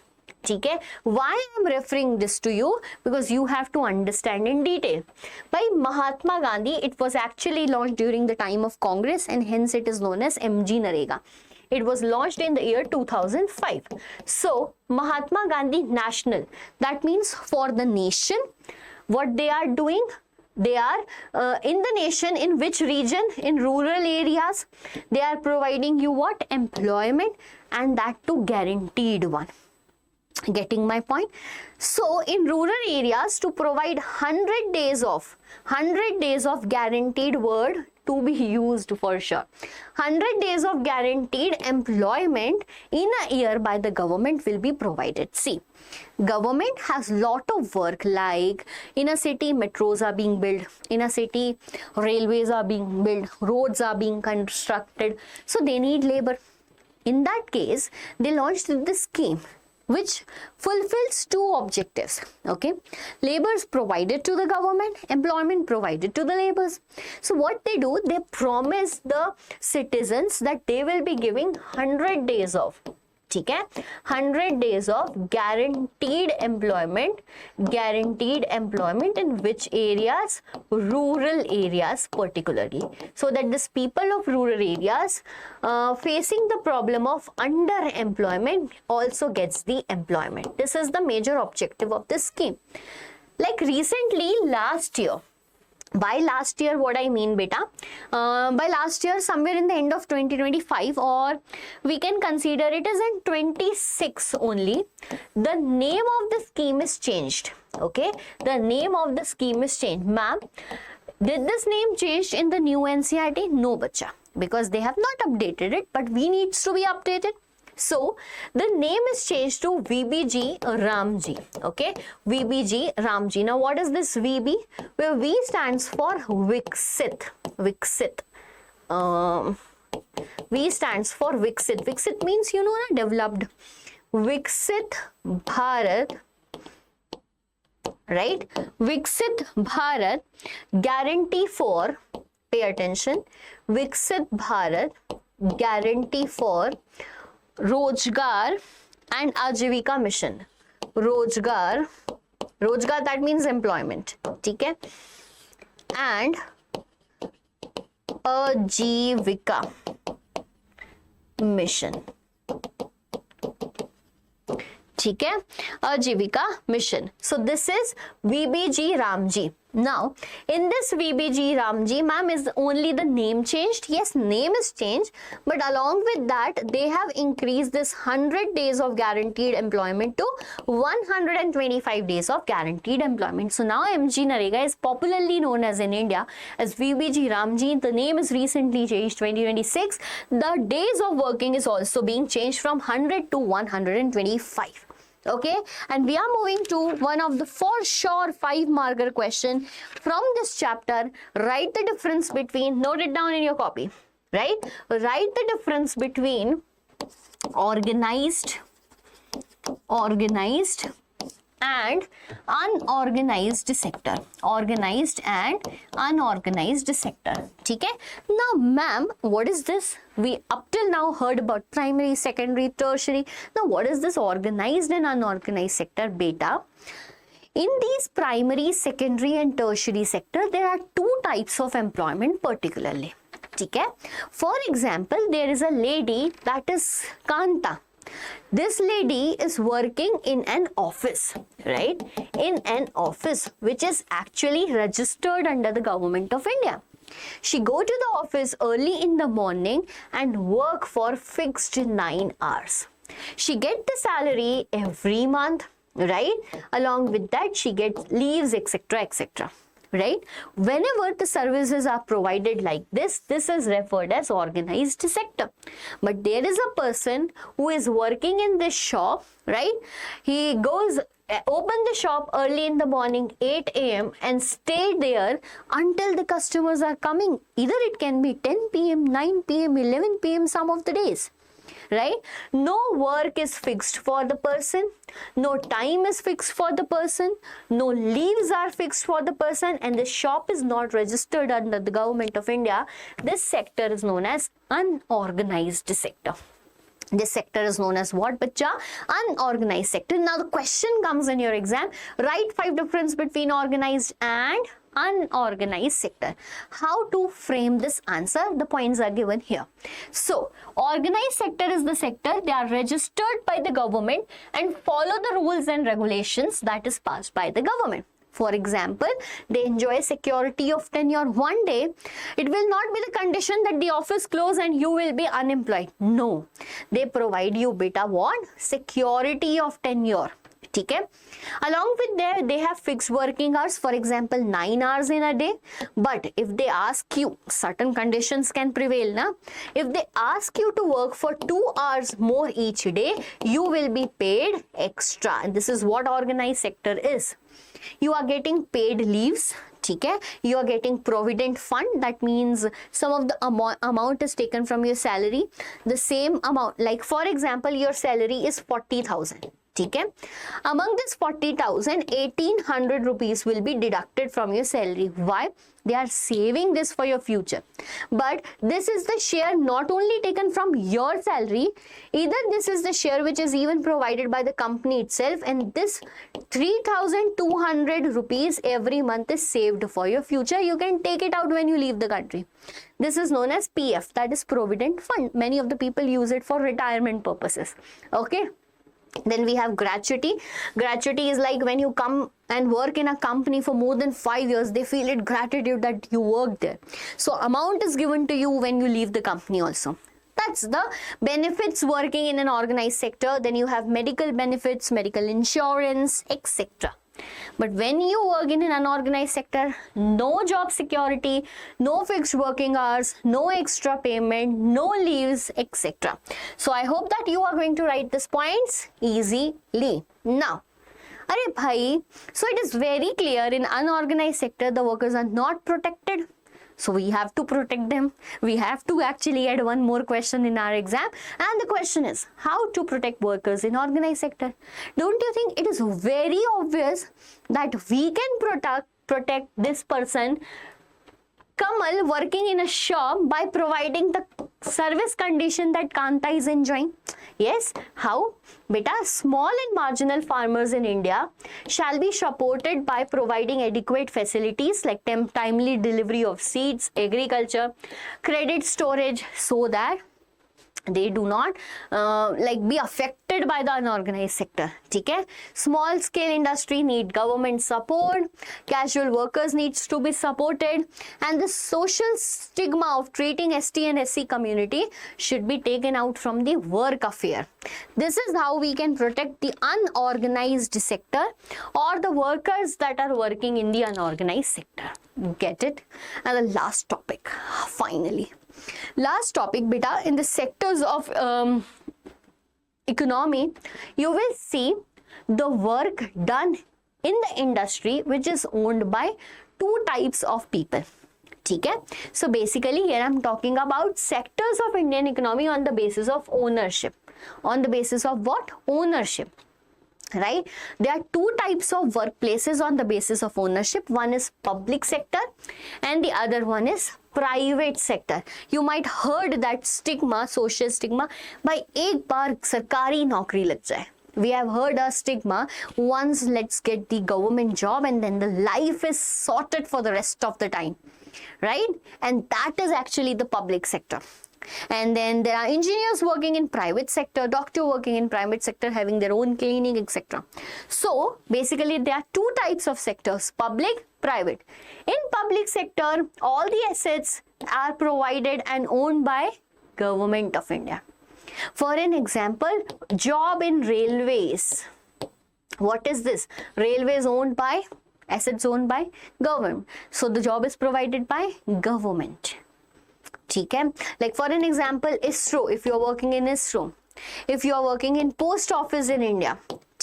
Okay? Why I am referring this to you? Because you have to understand in detail. By Mahatma Gandhi, it was actually launched during the time of Congress, and hence it is known as MG Narega. It was launched in the year 2005. So, Mahatma Gandhi National, that means for the nation. What they are doing? They are in the nation, in which region? In rural areas. They are providing you what? Employment, and that too guaranteed one. Getting my point? So in rural areas, to provide 100 days of guaranteed word to be used for sure. 100 days of guaranteed employment in a year by the government will be provided. See, government has lot of work, like in a city metros are being built, in a city railways are being built, roads are being constructed, so they need labor. In that case, they launched this scheme which fulfills two objectives. Okay, labor is provided to the government, employment provided to the laborers. So what they do, they promise the citizens that they will be giving 100 days of, okay, 100 days of guaranteed employment in which areas? Rural areas particularly, so that these people of rural areas facing the problem of underemployment also gets the employment. This is the major objective of this scheme. Like recently, last year, by last year, what I mean, beta, by last year, somewhere in the end of 2025, or we can consider it as in 26 only, the name of the scheme is changed. Okay, the name of the scheme is changed. Ma'am, did this name changed in the new NCERT? No, bacha, because they have not updated it, but we needs to be updated. So the name is changed to VBG Ramji. Okay, VBG Ramji. Now what is this VB? Where V stands for Viksit. V stands for Viksit. Viksit means, you know, developed. Viksit Bharat. Right? Viksit Bharat, guarantee for, pay attention, Viksit Bharat, guarantee for Rozgar and Ajivika mission. Rozgar, that means employment. Okay? And Ajivika mission. Okay? Ajivika mission. So this is VBG Ramji. Now, in this VBG Ramji, ma'am, is only the name changed? Yes, name is changed, but along with that, they have increased this 100 days of guaranteed employment to 125 days of guaranteed employment. So now MG Narega is popularly known as in India as VBG Ramji. The name is recently changed 2026. The days of working is also being changed from 100 to 125. Okay, and we are moving to one of the for sure 5-marker question from this chapter. Write the difference between, note it down in your copy, right? Write the difference between organized and unorganized sector. Organized and unorganized sector. Okay? Now, ma'am, what is this? We up till now heard about primary, secondary, tertiary. Now, what is this organized and unorganized sector, beta? In these primary, secondary and tertiary sector, there are two types of employment particularly. Okay? For example, there is a lady that is Kanta. This lady is working in an office, right? In an office which is actually registered under the government of India. She go to the office early in the morning and work for fixed 9 hours. She get the salary every month, right? Along with that, she gets leaves, etc., etc. Right? Whenever the services are provided like this is referred as organized sector. But there is a person who is working in this shop, right? He goes, open the shop early in the morning, 8 a.m. and stay there until the customers are coming. Either it can be 10 p.m., 9 p.m., 11 p.m. some of the days. Right? No work is fixed for the person, no time is fixed for the person, no leaves are fixed for the person, and the shop is not registered under the government of India. This sector is known as unorganized sector. This sector is known as what, bacha? Unorganized sector. Now the question comes in your exam, write 5 difference between organized and unorganized sector. How to frame this answer? The points are given here. So, organized sector is the sector, they are registered by the government and follow the rules and regulations that is passed by the government. For example, they enjoy security of tenure. One day, it will not be the condition that the office close and you will be unemployed. No, they provide you beta what? Security of tenure. Okay? Along with that, they have fixed working hours, for example 9 hours in a day. But if they ask you, certain conditions can prevail na? If they ask you to work for 2 hours more each day, you will be paid extra. And this is what organized sector is. You are getting paid leaves. Okay? You are getting provident fund. That means some of the amount is taken from your salary. The same amount, like for example, your salary is 40,000. Okay? Among this 40,000, 1,800 rupees will be deducted from your salary. Why? They are saving this for your future. But this is the share not only taken from your salary, either this is the share which is even provided by the company itself, and this 3,200 rupees every month is saved for your future. You can take it out when you leave the country. This is known as PF, that is Provident Fund. Many of the people use it for retirement purposes. Okay? Then we have gratuity. Gratuity is like when you come and work in a company for more than 5 years, they feel it gratitude that you worked there. So amount is given to you when you leave the company also. That's the benefits working in an organized sector. Then you have medical benefits, medical insurance, etc. But when you work in an unorganized sector, no job security, no fixed working hours, no extra payment, no leaves, etc. So I hope that you are going to write these points easily. Now, Arey bhai, so it is very clear in unorganized sector, the workers are not protected. So we have to protect them. We have to actually add one more question in our exam. And the question is, how to protect workers in organized sector? Don't you think it is very obvious that we can protect this person, Kamal, working in a shop by providing the service condition that Kanta is enjoying? Yes, how? Beta, small and marginal farmers in India shall be supported by providing adequate facilities like timely delivery of seeds, agriculture, credit storage, so that they do not be affected by the unorganized sector. Okay? Small scale industry need government support, casual workers needs to be supported, and the social stigma of treating ST and SC community should be taken out from the work affair. This is how we can protect the unorganized sector or the workers that are working in the unorganized sector. Get it? And the last topic, finally. Last topic, beta, in the sectors of economy, you will see the work done in the industry which is owned by two types of people. Okay? So basically here I am talking about sectors of Indian economy on the basis of ownership. On the basis of what? Ownership. right? There are two types of workplaces on the basis of ownership. One is public sector and the other one is private sector. You might heard that stigma, social stigma, by एक बार सरकारी नौकरी लग जाए. We have heard a stigma, once let's get the government job and then the life is sorted for the rest of the time, right? And that is actually the public sector. And then there are engineers working in private sector, doctor working in private sector, having their own clinic, etc. So basically there are two types of sectors, public, private. In public sector, all the assets are provided and owned by Government of India. For an example, job in railways. What is this? Railways owned by, assets owned by government. So the job is provided by government. Okay? Like for an example, ISRO, if you are working in ISRO, if you are working in post office in India,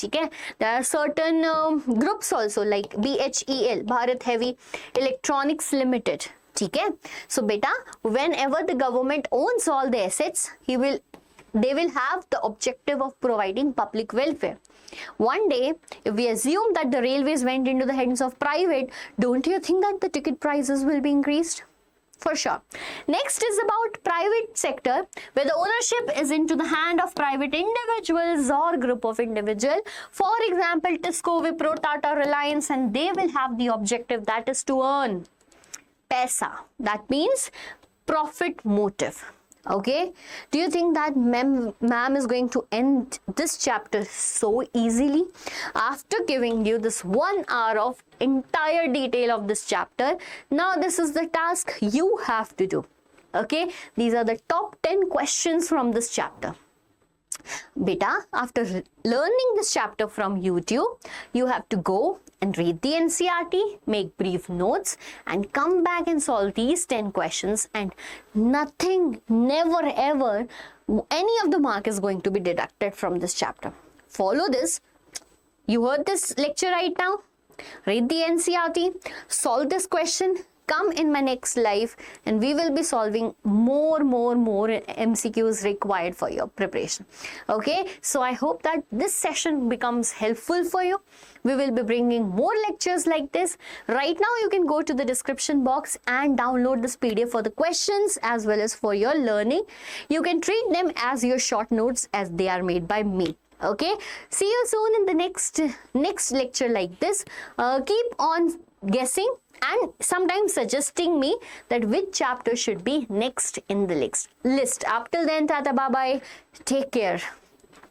okay? There are certain groups also like BHEL, Bharat Heavy Electronics Limited. Okay? So beta, whenever the government owns all the assets, they will have the objective of providing public welfare. One day, if we assume that the railways went into the hands of private, don't you think that the ticket prices will be increased? For sure. Next is about private sector, where the ownership is into the hand of private individuals or group of individuals. For example, Tisco, Wipro, Tata, Reliance, and they will have the objective that is to earn paisa. That means profit motive. Okay, do you think that ma'am is going to end this chapter so easily? After giving you this 1 hour of entire detail of this chapter, now this is the task you have to do. Okay, these are the top 10 questions from this chapter. Beta, after learning this chapter from YouTube, you have to go and read the NCERT, make brief notes and come back and solve these 10 questions, and nothing, never ever, any of the mark is going to be deducted from this chapter. Follow this. You heard this lecture right now? Read the NCERT, solve this question, come in my next live and we will be solving more MCQs required for your preparation. Okay, so I hope that this session becomes helpful for you. We will be bringing more lectures like this. Right now you can go to the description box and download this PDF for the questions as well as for your learning. You can treat them as your short notes as they are made by me. Okay, see you soon in the next lecture like this. Keep on guessing and sometimes suggesting me that which chapter should be next in the list. Up till then, tata, bye bye, take care.